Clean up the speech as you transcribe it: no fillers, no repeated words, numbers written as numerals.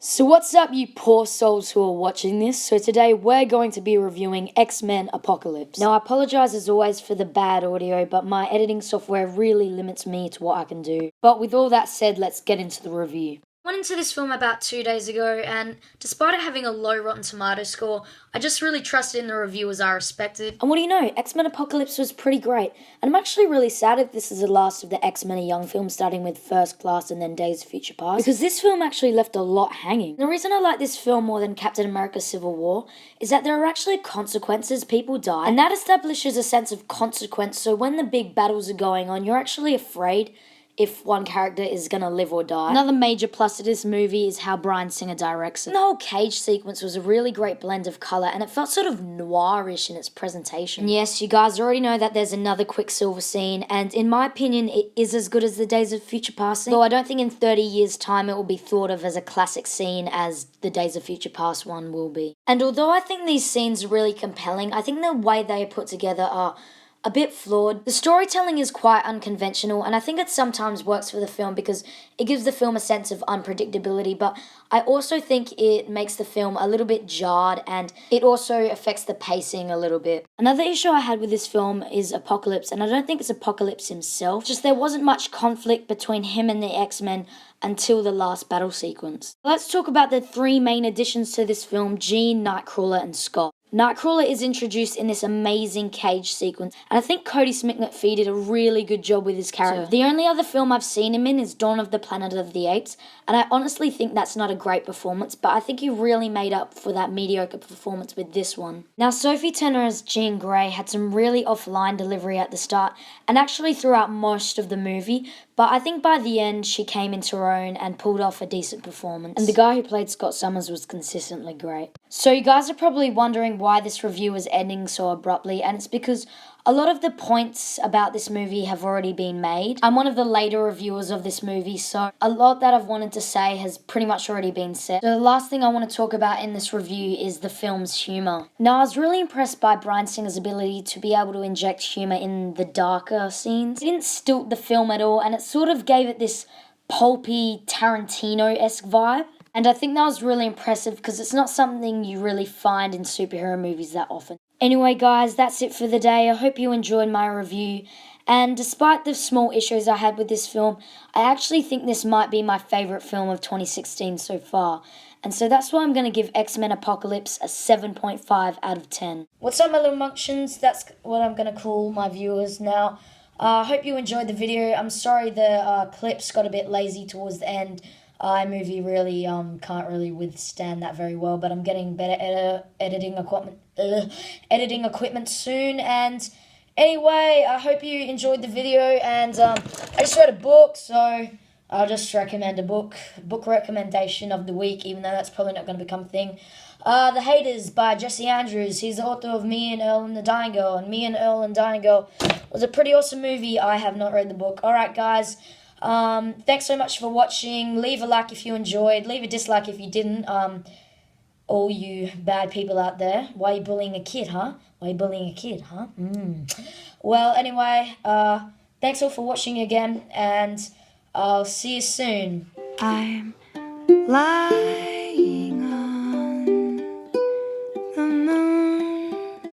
So what's up, you poor souls who are watching this? So today we're going to be reviewing X-Men Apocalypse. Now I apologise as always for the bad audio, but my editing software really limits me to what I can do. But with all that said, let's get into the review. I went into this film about 2 days ago, and despite it having a low Rotten Tomato score, I just really trusted in the reviewers I respected. And what do you know, X-Men Apocalypse was pretty great, and I'm actually really sad if this is the last of the X-Men Young films, starting with First Class and then Days of Future Past, because this film actually left a lot hanging. The reason I like this film more than Captain America Civil War is that there are actually consequences, people die, and that establishes a sense of consequence, so when the big battles are going on, you're actually afraid if one character is gonna live or die. Another major plus to this movie is how Bryan Singer directs it. The whole cage sequence was a really great blend of colour, and it felt sort of noirish in its presentation. And yes, you guys already know that there's another Quicksilver scene, and in my opinion, it is as good as the Days of Future Past scene. Though I don't think in 30 years' time it will be thought of as a classic scene as the Days of Future Past one will be. And although I think these scenes are really compelling, I think the way they are put together are a bit flawed. The storytelling is quite unconventional, and I think it sometimes works for the film because it gives the film a sense of unpredictability, but I also think it makes the film a little bit jarred, and it also affects the pacing a little bit. Another issue I had with this film is Apocalypse, and I don't think it's Apocalypse himself, just there wasn't much conflict between him and the X-Men until the last battle sequence. Let's talk about the three main additions to this film: Jean, Nightcrawler, and Scott. Nightcrawler is introduced in this amazing cage sequence, and I think Cody Smith-McPhee did a really good job with his character. The only other film I've seen him in is Dawn of the Planet of the Apes, and I honestly think that's not a great performance, but I think he really made up for that mediocre performance with this one. Now, Sophie Turner as Jean Grey had some really offline delivery at the start, and actually throughout most of the movie, but I think by the end she came into her own and pulled off a decent performance. And the guy who played Scott Summers was consistently great. So you guys are probably wondering why this review is ending so abruptly, and it's because a lot of the points about this movie have already been made. I'm one of the later reviewers of this movie, so a lot that I've wanted to say has pretty much already been said. So the last thing I want to talk about in this review is the film's humour. Now, I was really impressed by Bryan Singer's ability to be able to inject humour in the darker scenes. It didn't stilt the film at all, and it sort of gave it this pulpy, Tarantino-esque vibe. And I think that was really impressive because it's not something you really find in superhero movies that often. Anyway, guys, that's it for the day. I hope you enjoyed my review. And despite the small issues I had with this film, I actually think this might be my favourite film of 2016 so far. And so that's why I'm going to give X-Men Apocalypse a 7.5 out of 10. What's up, my little munchkins? That's what I'm going to call my viewers now. I hope you enjoyed the video. I'm sorry the clips got a bit lazy towards the end. iMovie really can't really withstand that very well, but I'm getting better editing equipment soon. And anyway, I hope you enjoyed the video, and I just read a book, so I'll just recommend a book recommendation of the week, even though that's probably not going to become a thing. The Haters by Jesse Andrews. He's the author of Me and Earl and the Dying Girl, and Me and Earl and Dying Girl was a pretty awesome movie. I have not read the book. Alright, guys. Thanks so much for watching. Leave a like if you enjoyed. Leave a dislike if you didn't. All you bad people out there. Why are you bullying a kid, huh? Why are you bullying a kid, huh? Well, anyway, thanks all for watching again, and I'll see you soon. I'm live.